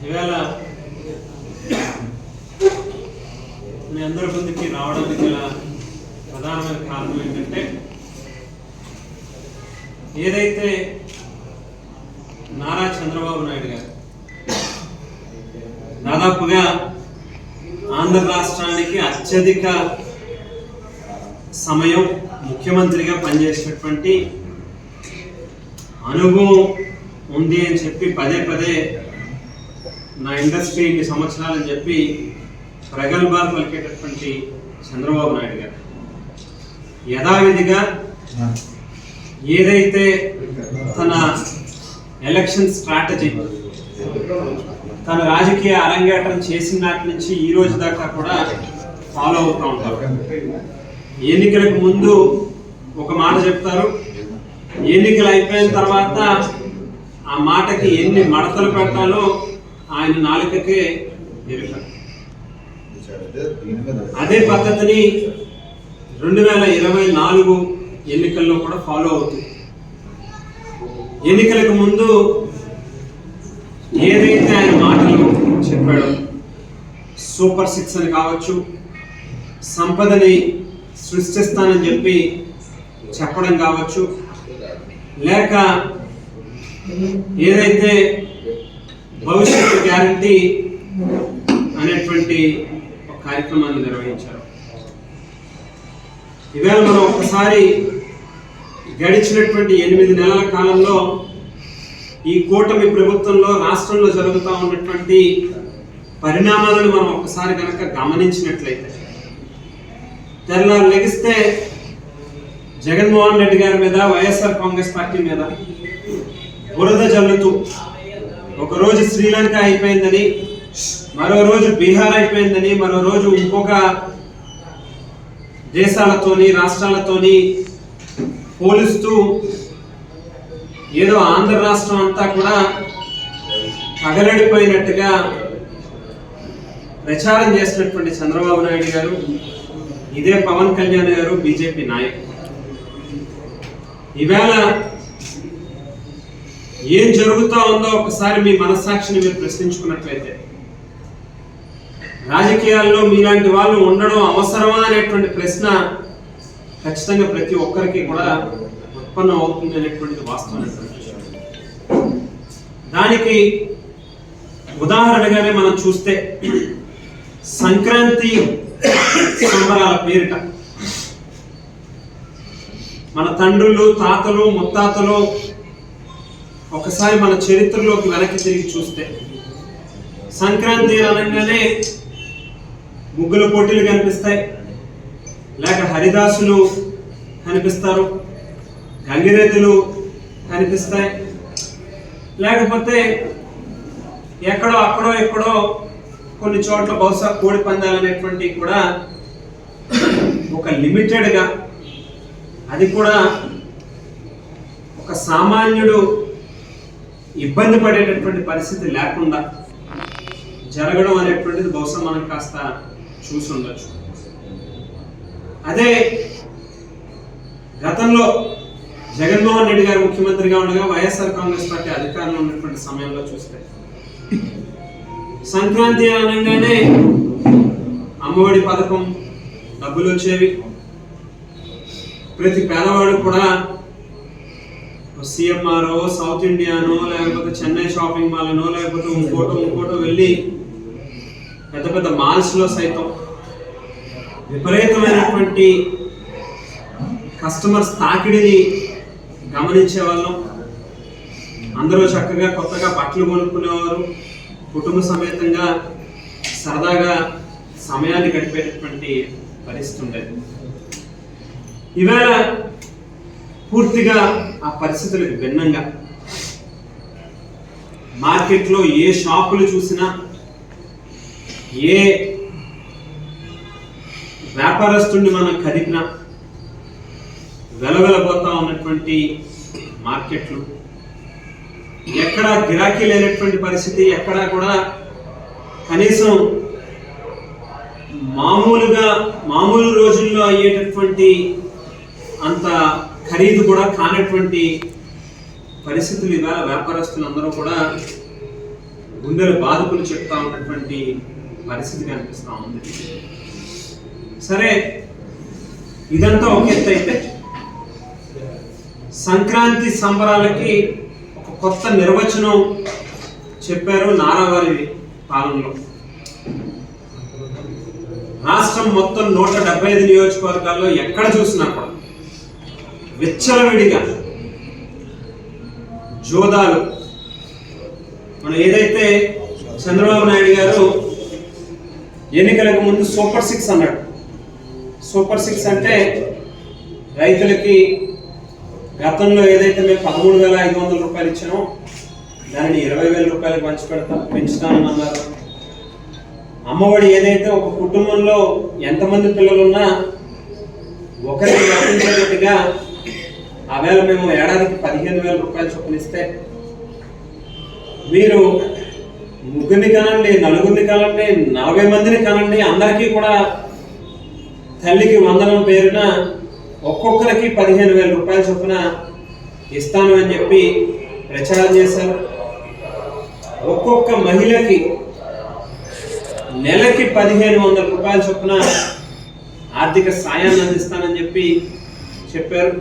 ఇవాళ మీ అందరి ముందుకి రావడానికి గల ప్రధానమైన కారణం ఏంటంటే, ఏదైతే నారా చంద్రబాబు నాయుడు గారు దాదాపుగా ఆంధ్ర రాష్ట్రానికి అత్యధిక సమయం ముఖ్యమంత్రిగా పనిచేసినటువంటి అనుభవం ఉంది అని చెప్పి పదే పదే నా ఇండస్ట్రీ ఇన్ని సంవత్సరాలని చెప్పి ప్రగల్భాలు పలికేటటువంటి చంద్రబాబు నాయుడు గారు యథావిధిగా ఏదైతే తన ఎలక్షన్ స్ట్రాటజీ తన రాజకీయ అరంగేట్రం చేసిన నాటి నుంచి ఈ రోజు దాకా కూడా ఫాలో అవుతూ ఉంటారు. ఎన్నికలకు ముందు ఒక మాట చెప్తారు, ఎన్నికలు అయిపోయిన తర్వాత ఆ మాటకి ఎన్ని మడతలు పెట్టాలో ఆయన నాలుకకే ఎరుక. అదే పద్ధతిని 2024 ఎన్నికల్లో కూడా ఫాలో అవుతుంది. ఎన్నికలకు ముందు ఏదైతే ఆయన మాటలు చెప్పాడో, సూపర్ 6 అని కావచ్చు, సంపదని సృష్టిస్తానని చెప్పి చెప్పడం కావచ్చు, లేక ఏదైతే భవిష్యత్తు గ్యారంటీ అనేటువంటి ఒక కార్యక్రమాన్ని నిర్వహించారు. ఇవాళ మనం ఒక్కసారి గడిచినటువంటి 8 నెలల కాలంలో ఈ కూటమి ప్రభుత్వంలో రాష్ట్రంలో జరుగుతూ ఉన్నటువంటి పరిణామాలను మనం ఒక్కసారి కనుక గమనించినట్లయితే, తెల్లారు లెగిస్తే జగన్మోహన్ రెడ్డి గారి మీద, వైఎస్ఆర్ కాంగ్రెస్ పార్టీ మీద బురద జల్లుతూ ఒకరోజు శ్రీలంక అయిపోయిందని, మరో రోజు బీహార్ అయిపోయిందని, మరో రోజు ఇంకొక దేశాలతోని రాష్ట్రాలతోని పోలుస్తూ ఏదో ఆంధ్ర రాష్ట్రం అంతా కూడా తగలడిపోయినట్టుగా ప్రచారం చేసినటువంటి చంద్రబాబు నాయుడు గారు, ఇదే పవన్ కళ్యాణ్ గారు బీజేపీ నాయకులు ఈవేళ ఏం జరుగుతూ ఉందో ఒకసారి మీ మనస్సాక్షిని మీరు ప్రశ్నించుకున్నట్లయితే, రాజకీయాల్లో మీలాంటి వాళ్ళు ఉండడం అవసరమా అనేటువంటి ప్రశ్న ఖచ్చితంగా ప్రతి ఒక్కరికి కూడా ఉత్పన్నం అవుతుంది అనేటువంటిది వాస్తవమైనటువంటి విషయం. దానికి ఉదాహరణగానే మనం చూస్తే, సంక్రాంతి సంబరాల పేరిట మన తండ్రులు, తాతలు, ముత్తాతలు ఒకసారి మన చరిత్రలోకి వెనక్కి తిరిగి చూస్తే, సంక్రాంతి అనగానే ముగ్గుల పోటీలు కనిపిస్తాయి, లేక హరిదాసులు కనిపిస్తారు, గంగిరెద్దులు కనిపిస్తాయి, లేకపోతే ఎక్కడో అక్కడో ఎక్కడో కొన్ని చోట్ల బహుశా కోడి పందాలు అనేటువంటివి కూడా ఒక లిమిటెడ్గా, అది కూడా ఒక సామాన్యుడు ఇబ్బంది పడేటటువంటి పరిస్థితి లేకుండా జరగడం అనేటువంటిది బహుశా మనం కాస్త చూసి ఉండొచ్చు. అదే గతంలో జగన్మోహన్ రెడ్డి గారు ముఖ్యమంత్రిగా ఉండగా వైఎస్ఆర్ కాంగ్రెస్ పార్టీ అధికారంలో ఉన్నటువంటి సమయంలో చూస్తే, సంక్రాంతి అనగానే అమ్మఒడి పథకం డబ్బులు వచ్చేవి. ప్రతి పేదవాడు కూడా సిఎంఆర్ఓ, సౌత్ ఇండియానో, లేకపోతే చెన్నై షాపింగ్ మాల్నో, లేకపోతే ఇంకోటో వెళ్ళి పెద్ద పెద్ద మాల్స్లో సైతం విపరీతమైనటువంటి కస్టమర్స్ తాకిడిని గమనించే వాళ్ళం. అందరూ చక్కగా కొత్తగా బట్టలు కొనుక్కునేవారు, కుటుంబ సమేతంగా సరదాగా సమయాన్ని గడిపేటటువంటి పరిస్థితి ఉండేది. ఇవాళ పూర్తిగా ఆ పరిస్థితులకు భిన్నంగా మార్కెట్లో ఏ షాపులు చూసినా, ఏ వ్యాపారస్తుడిని మనం కదిపినా వెలవెలబోతా ఉన్నటువంటి మార్కెట్లు, ఎక్కడా గిరాకీ లేనటువంటి పరిస్థితి, ఎక్కడా కూడా కనీసం మామూలు రోజుల్లో అయ్యేటటువంటి అంత ఖరీదు కూడా కానటువంటి పరిస్థితులు ఇవాళ వ్యాపారస్తులు అందరూ కూడా గుండెలు బాధకులు చెప్తా ఉన్నటువంటి పరిస్థితి కనిపిస్తూ ఉంది. సరే, ఇదంతా ఒక ఎత్తు అయితే సంక్రాంతి సంబరాలకి ఒక కొత్త నిర్వచనం చెప్పారు నారా గారి పాలనలో. రాష్ట్రం మొత్తం 175 నియోజకవర్గాల్లో ఎక్కడ చూసినా కూడా విచ్చలవిడిగా జోదాలు. మనం ఏదైతే చంద్రబాబు నాయుడు గారు ఎన్నికలకు ముందు సూపర్ 6 అన్నాడు. సూపర్ 6 అంటే రైతులకి గతంలో ఏదైతే మేము 13,500 రూపాయలు ఇచ్చామో దానిని 20,000 రూపాయలకు పెంచుతామని అన్నారు. అమ్మఒడి ఏదైతే ఒక కుటుంబంలో ఎంతమంది పిల్లలు ఉన్నా ఒకరికి వర్తించేటట్టుగా ఆవేళ మేము ఏడాదికి 15,000 రూపాయలు చొప్పున ఇస్తే, మీరు ముగ్గురిని కనండి, నలుగురిని కనండి, 40 మందిని కనండి, అందరికీ కూడా తల్లికి వందనం పేరున ఒక్కొక్కరికి 15,000 రూపాయల చొప్పున ఇస్తాను అని చెప్పి ప్రచారం చేశారు. ఒక్కొక్క మహిళకి నెలకి 1,500 రూపాయల చొప్పున ఆర్థిక సాయాన్ని అందిస్తానని చెప్పి చెప్పారు.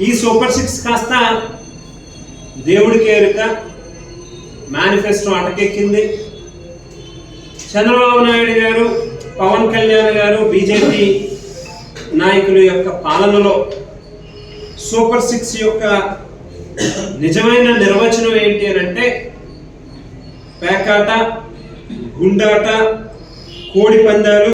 ఈ సూపర్ 6 కాస్త దేవుడికి ఎరుక మేనిఫెస్టో అటకెక్కింది. చంద్రబాబు నాయుడు గారు, పవన్ కళ్యాణ్ గారు, బీజేపీ నాయకుల యొక్క పాలనలో సూపర్ 6 యొక్క నిజమైన నిర్వచనం ఏంటి అని అంటే పేకాట, గుండాట, కోడి పందాలు,